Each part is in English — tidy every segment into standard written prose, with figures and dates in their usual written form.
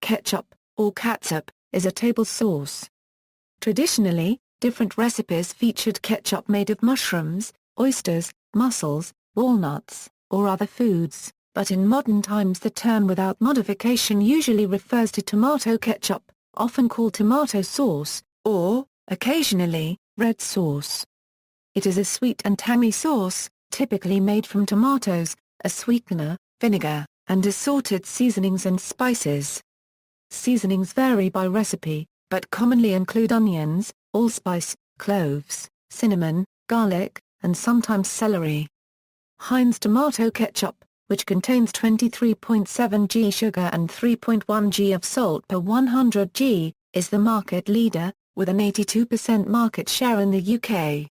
ketchup, or catsup, is a table sauce. Traditionally, different recipes featured ketchup made of mushrooms, oysters, mussels, walnuts, or other foods, but in modern times the term without modification usually refers to tomato ketchup, often called tomato sauce, or, occasionally, red sauce. It is a sweet and tangy sauce, typically made from tomatoes, a sweetener, vinegar, and assorted seasonings and spices. Seasonings vary by recipe, but commonly include onions, allspice, cloves, cinnamon, garlic, and sometimes celery. Heinz tomato ketchup, which contains 23.7 g sugar and 3.1 g of salt per 100 g, is the market leader, with an 82% market share in the UK.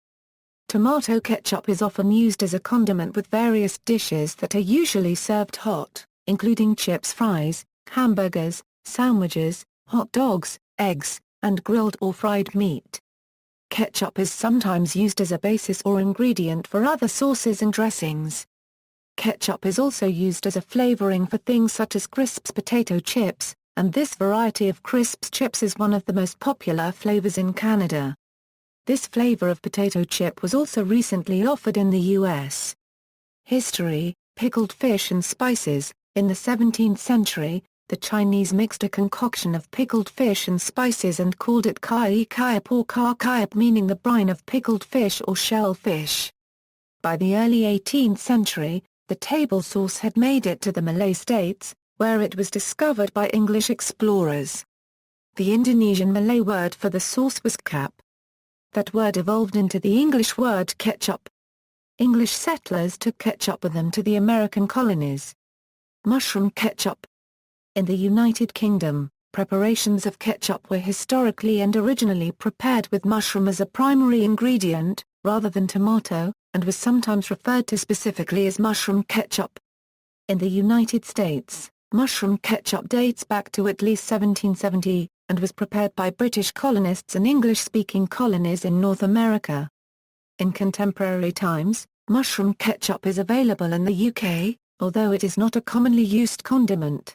Tomato ketchup is often used as a condiment with various dishes that are usually served hot, including chips, fries, hamburgers, sandwiches, hot dogs, eggs, and grilled or fried meat. Ketchup is sometimes used as a basis or ingredient for other sauces and dressings. Ketchup is also used as a flavoring for things such as crisps, potato chips, and this variety of crisps chips is one of the most popular flavors in Canada. This flavor of potato chip was also recently offered in the US. History: pickled fish and spices. In the 17th century, the Chinese mixed a concoction of pickled fish and spices and called it ʻkɛtʃəp or ʻkɛtʃəp, meaning the brine of pickled fish or shellfish. By the early 18th century, the table sauce had made it to the Malay states, where it was discovered by English explorers. The Indonesian Malay word for the sauce was ʻkɛtʃəp. That word evolved into the English word ketchup. English settlers took ketchup with them to the American colonies. Mushroom ketchup. In the United Kingdom, preparations of ketchup were historically and originally prepared with mushroom as a primary ingredient, rather than tomato, and was sometimes referred to specifically as mushroom ketchup. In the United States, mushroom ketchup dates back to at least 1770, and was prepared by British colonists and English-speaking colonies in North America. In contemporary times, mushroom ketchup is available in the UK, although it is not a commonly used condiment.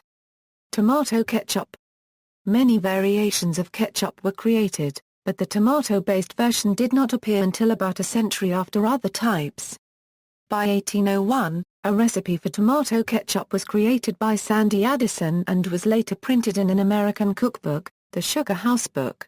Tomato ketchup. Many variations of ketchup were created, but the tomato-based version did not appear until about a century after other types. By 1801, a recipe for tomato ketchup was created by Sandy Addison and was later printed in an American cookbook, the Sugar House Book.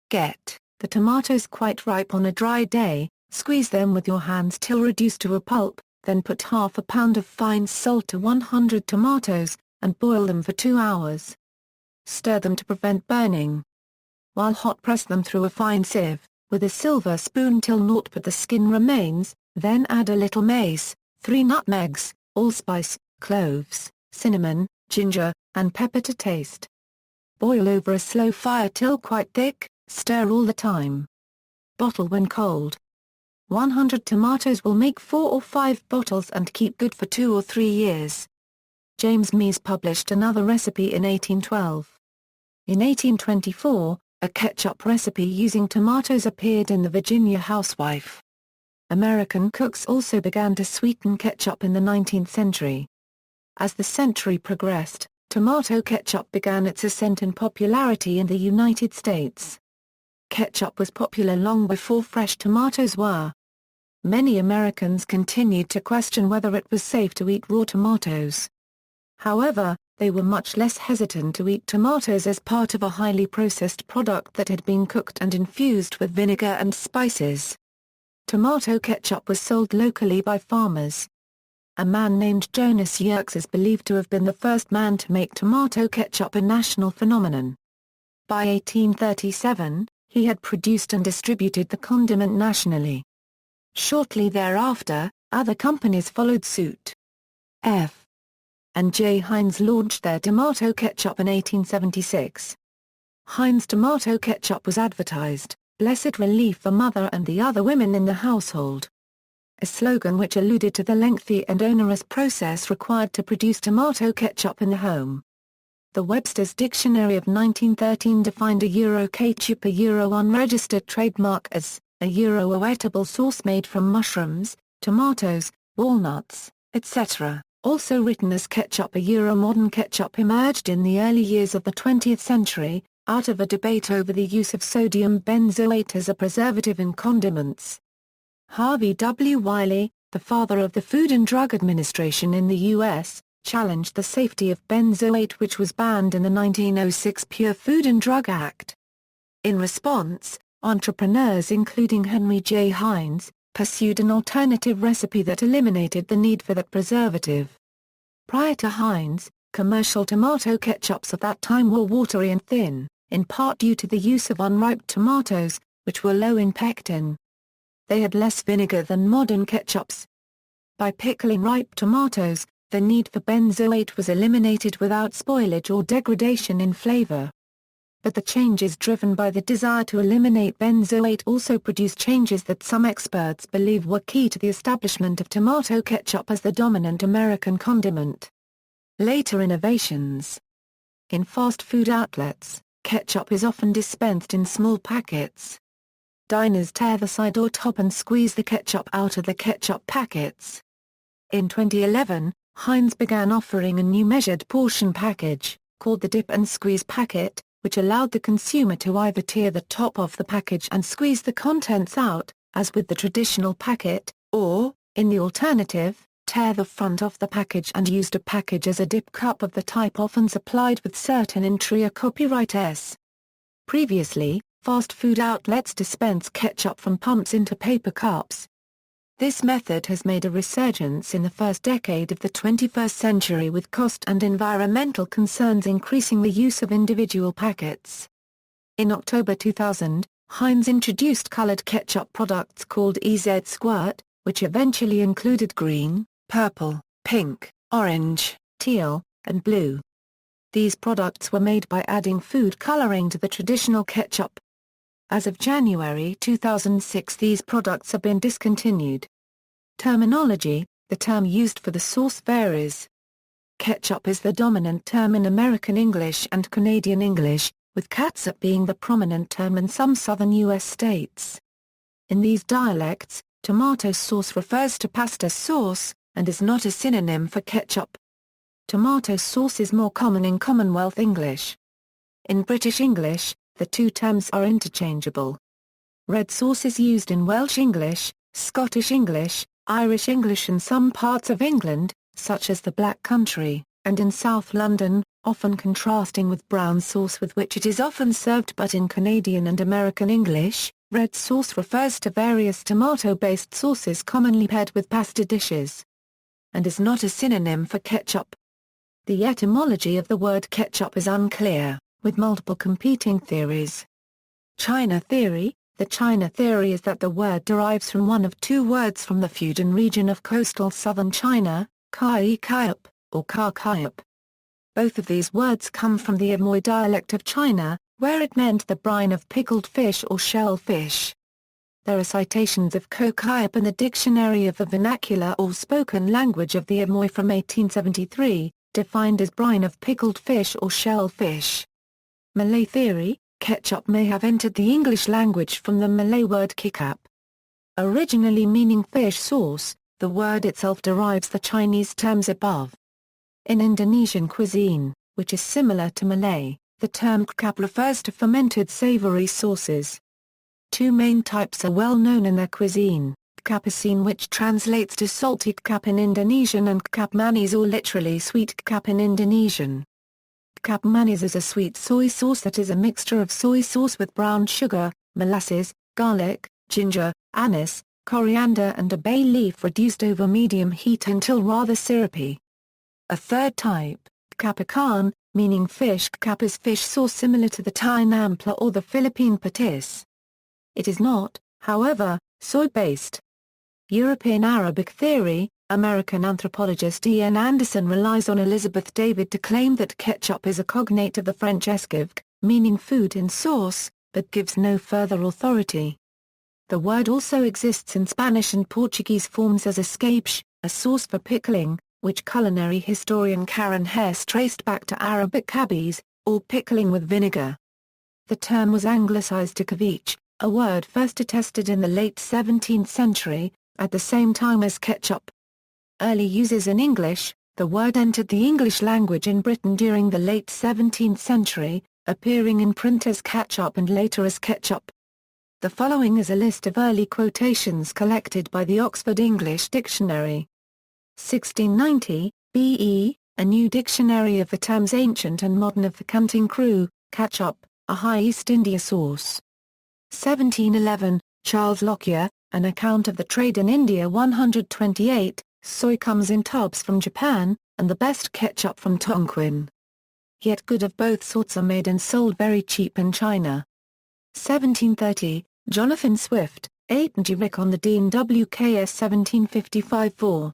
Get the tomatoes quite ripe on a dry day, squeeze them with your hands till reduced to a pulp, then put half a pound of fine salt to 100 tomatoes, and boil them for 2 hours. Stir them to prevent burning. While hot, press them through a fine sieve, with a silver spoon till naught but the skin remains, then add a little mace, 3 nutmegs, allspice, cloves, cinnamon, ginger, and pepper to taste. Boil over a slow fire till quite thick, stir all the time. Bottle when cold. 100 tomatoes will make 4 or 5 bottles and keep good for 2 or 3 years. James Mees published another recipe in 1812. In 1824, a ketchup recipe using tomatoes appeared in the Virginia Housewife. American cooks also began to sweeten ketchup in the 19th century. As the century progressed, tomato ketchup began its ascent in popularity in the United States. Ketchup was popular long before fresh tomatoes were. Many Americans continued to question whether it was safe to eat raw tomatoes. However, they were much less hesitant to eat tomatoes as part of a highly processed product that had been cooked and infused with vinegar and spices. Tomato ketchup was sold locally by farmers. A man named Jonas Yerkes is believed to have been the first man to make tomato ketchup a national phenomenon. By 1837, he had produced and distributed the condiment nationally. Shortly thereafter, other companies followed suit. F. and J. Heinz launched their tomato ketchup in 1876. Heinz tomato ketchup was advertised, "Blessed relief for mother and the other women in the household," a slogan which alluded to the lengthy and onerous process required to produce tomato ketchup in the home. The Webster's Dictionary of 1913 defined a ʻkɛtʃəp, a unregistered trademark, as a eatable sauce made from mushrooms, tomatoes, walnuts, etc., also written as ketchup. Modern ketchup emerged in the early years of the 20th century, out of a debate over the use of sodium benzoate as a preservative in condiments. Harvey W. Wiley, the father of the Food and Drug Administration in the U.S., challenged the safety of benzoate, which was banned in the 1906 Pure Food and Drug Act. In response, entrepreneurs including Henry J. Heinz, pursued an alternative recipe that eliminated the need for that preservative. Prior to Heinz, commercial tomato ketchups of that time were watery and thin, in part due to the use of unripe tomatoes, which were low in pectin. They had less vinegar than modern ketchups. By pickling ripe tomatoes, the need for benzoate was eliminated without spoilage or degradation in flavor. But the changes driven by the desire to eliminate benzoate also produced changes that some experts believe were key to the establishment of tomato ketchup as the dominant American condiment. Later innovations. In fast food outlets, ketchup is often dispensed in small packets. Diners tear the side or top and squeeze the ketchup out of the ketchup packets. In 2011, Heinz began offering a new measured portion package, called the Dip and Squeeze packet, which allowed the consumer to either tear the top off the package and squeeze the contents out, as with the traditional packet, or, in the alternative, tear the front off the package and used a package as a dip cup of the type often supplied with certain interior copyright S. Previously, fast food outlets dispense ketchup from pumps into paper cups. This method has made a resurgence in the first decade of the 21st century, with cost and environmental concerns increasing the use of individual packets. In October 2000, Heinz introduced colored ketchup products called EZ Squirt, which eventually included green, purple, pink, orange, teal, and blue. These products were made by adding food coloring to the traditional ketchup. As of January 2006, these products have been discontinued. Terminology: the term used for the sauce varies. Ketchup is the dominant term in American English and Canadian English, with catsup being the prominent term in some southern U.S. states. In these dialects, tomato sauce refers to pasta sauce, and is not a synonym for ketchup. Tomato sauce is more common in Commonwealth English. In British English, the two terms are interchangeable. Red sauce is used in Welsh English, Scottish English, Irish English and some parts of England, such as the Black Country, and in South London, often contrasting with brown sauce with which it is often served. But in Canadian and American English, red sauce refers to various tomato-based sauces commonly paired with pasta dishes, and is not a synonym for ketchup. The etymology of the word ketchup is unclear, with multiple competing theories. China theory: the China theory is that the word derives from one of two words from the Fujian region of coastal southern China, ʻkɛtʃəp, or ʻkɛtʃəp. Both of these words come from the Amoy dialect of China, where it meant the brine of pickled fish or shellfish. There are citations of ʻkɛtʃəp in the Dictionary of the Vernacular or Spoken Language of the Amoy from 1873, defined as brine of pickled fish or shellfish. Malay theory: ketchup may have entered the English language from the Malay word kicap. Originally meaning fish sauce, the word itself derives the Chinese terms above. In Indonesian cuisine, which is similar to Malay, the term ʻkɛtʃəp refers to fermented savory sauces. Two main types are well known in their cuisine: ʻkɛtʃəp asin, which translates to salty ʻkɛtʃəp in Indonesian, and ʻkɛtʃəp manis, or literally sweet ʻkɛtʃəp in Indonesian. ʻkɛtʃəp manis is a sweet soy sauce that is a mixture of soy sauce with brown sugar, molasses, garlic, ginger, anise, coriander and a bay leaf reduced over medium heat until rather syrupy. A third type, ʻkɛtʃəp ikan, meaning fish ʻkɛtʃəp, is fish sauce similar to the Thai nampla or the Philippine patis. It is not, however, soy-based. European Arabic theory: American anthropologist E. N. Anderson relies on Elizabeth David to claim that ketchup is a cognate of the French escovque, meaning food in sauce, but gives no further authority. The word also exists in Spanish and Portuguese forms as escape, a sauce for pickling, which culinary historian Karen Hess traced back to Arabic cabis, or pickling with vinegar. The term was anglicized to ceviche, a word first attested in the late 17th century, at the same time as ketchup. Early uses in English: The word entered the English language in Britain during the late 17th century, appearing in print as catsup and later as ketchup. The following is a list of early quotations collected by the Oxford English Dictionary. 1690, B.E., a new dictionary of the terms ancient and modern of the Canting Crew, catsup, a high East India sauce. 1711, Charles Lockyer, an account of the trade in India. 128, soy comes in tubs from Japan, and the best ketchup from Tonquin. Yet good of both sorts are made and sold very cheap in China. 1730, Jonathan Swift, Tangy on the Dean WKS 1755-4.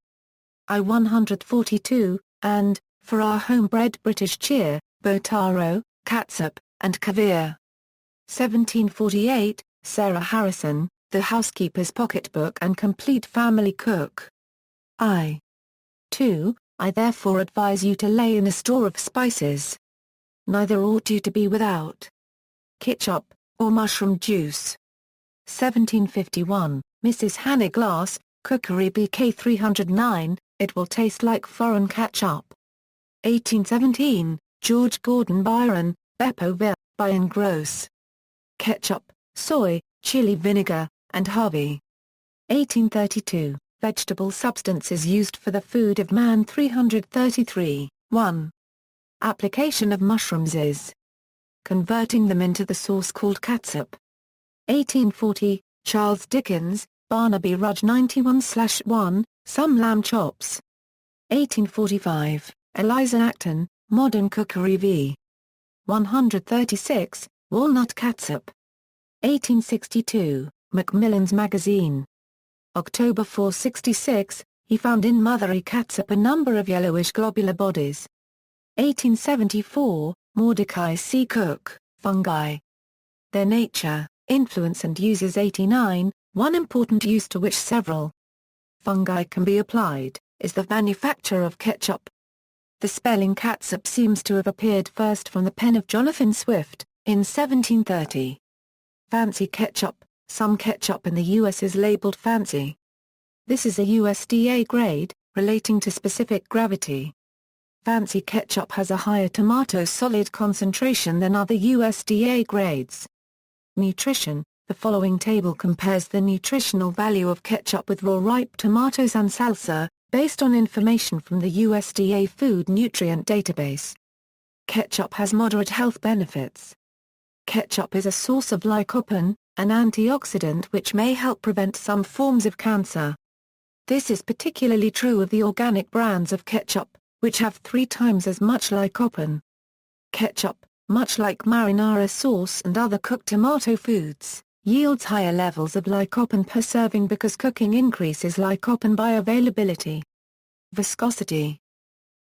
I-142, and, for our homebred British cheer, Botaro, catsup, and caviar. 1748, Sarah Harrison, The Housekeeper's Pocketbook and Complete Family Cook. I therefore advise you to lay in a store of spices. Neither ought you to be without ketchup, or mushroom juice. 1751, Mrs. Hannah Glass, Cookery BK 309, it will taste like foreign ketchup. 1817, George Gordon Byron, Bepoville, Byron Gross. Ketchup, soy, chili vinegar, and Harvey. 1832, Vegetable substances used for the food of man. 333, 1. Application of mushrooms is converting them into the sauce called catsup. 1840, Charles Dickens, Barnaby Rudge 91/1, Some Lamb Chops. 1845, Eliza Acton, Modern Cookery v. 136, Walnut Catsup. 1862, Macmillan's Magazine. October 466, he found in mothery catsup a number of yellowish globular bodies. 1874, Mordecai C. Cook, Fungi. Their nature, influence and uses. 89, one important use to which several fungi can be applied, is the manufacture of ketchup. The spelling catsup seems to have appeared first from the pen of Jonathan Swift, in 1730. Fancy ketchup, some ketchup in the U.S. is labeled fancy. This is a USDA grade, relating to specific gravity. Fancy ketchup has a higher tomato solid concentration than other USDA grades. Nutrition: the following table compares the nutritional value of ketchup with raw ripe tomatoes and salsa, based on information from the USDA Food Nutrient Database. Ketchup has moderate health benefits. Ketchup is a source of lycopene, an antioxidant which may help prevent some forms of cancer. This is particularly true of the organic brands of ketchup, which have 3 times as much lycopene. Ketchup, much like marinara sauce and other cooked tomato foods, yields higher levels of lycopene per serving because cooking increases lycopene bioavailability. Viscosity: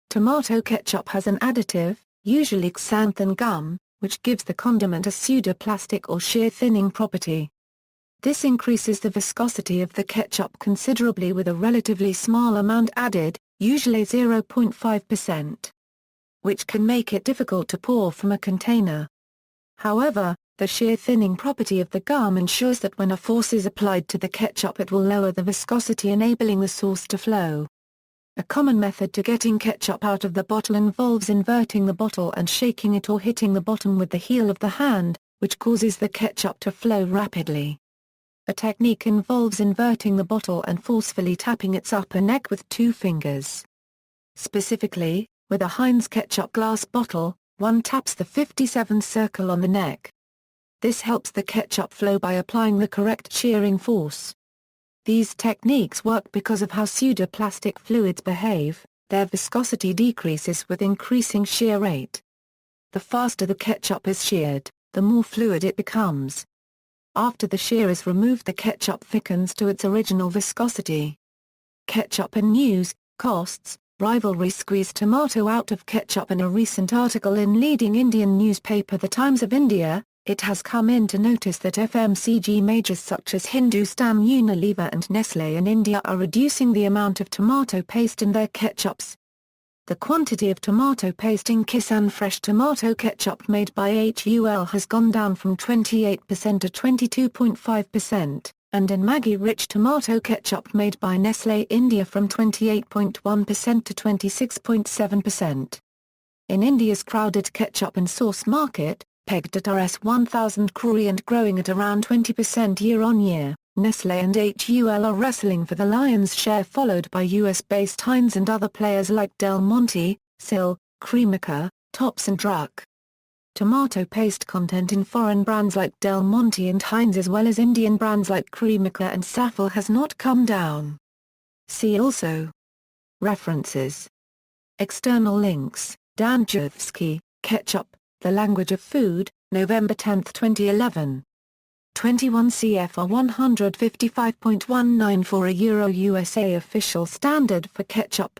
tomato ketchup has an additive, usually xanthan gum, which gives the condiment a pseudoplastic or shear thinning property. This increases the viscosity of the ketchup considerably with a relatively small amount added, usually 0.5%, which can make it difficult to pour from a container. However, the shear thinning property of the gum ensures that when a force is applied to the ketchup it will lower the viscosity, enabling the sauce to flow. A common method to getting ketchup out of the bottle involves inverting the bottle and shaking it or hitting the bottom with the heel of the hand, which causes the ketchup to flow rapidly. A technique involves inverting the bottle and forcefully tapping its upper neck with 2 fingers. Specifically, with a Heinz ketchup glass bottle, one taps the 57th circle on the neck. This helps the ketchup flow by applying the correct shearing force. These techniques work because of how pseudoplastic fluids behave. Their viscosity decreases with increasing shear rate. The faster the ketchup is sheared, the more fluid it becomes. After the shear is removed, the ketchup thickens to its original viscosity. Ketchup and news: costs, rivalry squeezed tomato out of ketchup. In a recent article in leading Indian newspaper The Times of India, it has come into notice that FMCG majors such as Hindustan Unilever and Nestlé in India are reducing the amount of tomato paste in their ketchups. The quantity of tomato paste in Kisan fresh tomato ketchup made by HUL has gone down from 28% to 22.5%. and in Maggi-rich tomato ketchup made by Nestlé India from 28.1% to 26.7%. In India's crowded ketchup and sauce market, pegged at Rs 1,000 crore and growing at around 20% year-on-year, Nestlé and HUL are wrestling for the lion's share, followed by US-based Heinz and other players like Del Monte, Sil, Cremica, Tops and Druck. Tomato paste content in foreign brands like Del Monte and Heinz as well as Indian brands like Cremica and Safil has not come down. See also. References. External links. Danjewski, Ketchup, The Language of Food, November 10, 2011. 21 CFR 155.194 a Euro USA official standard for ketchup.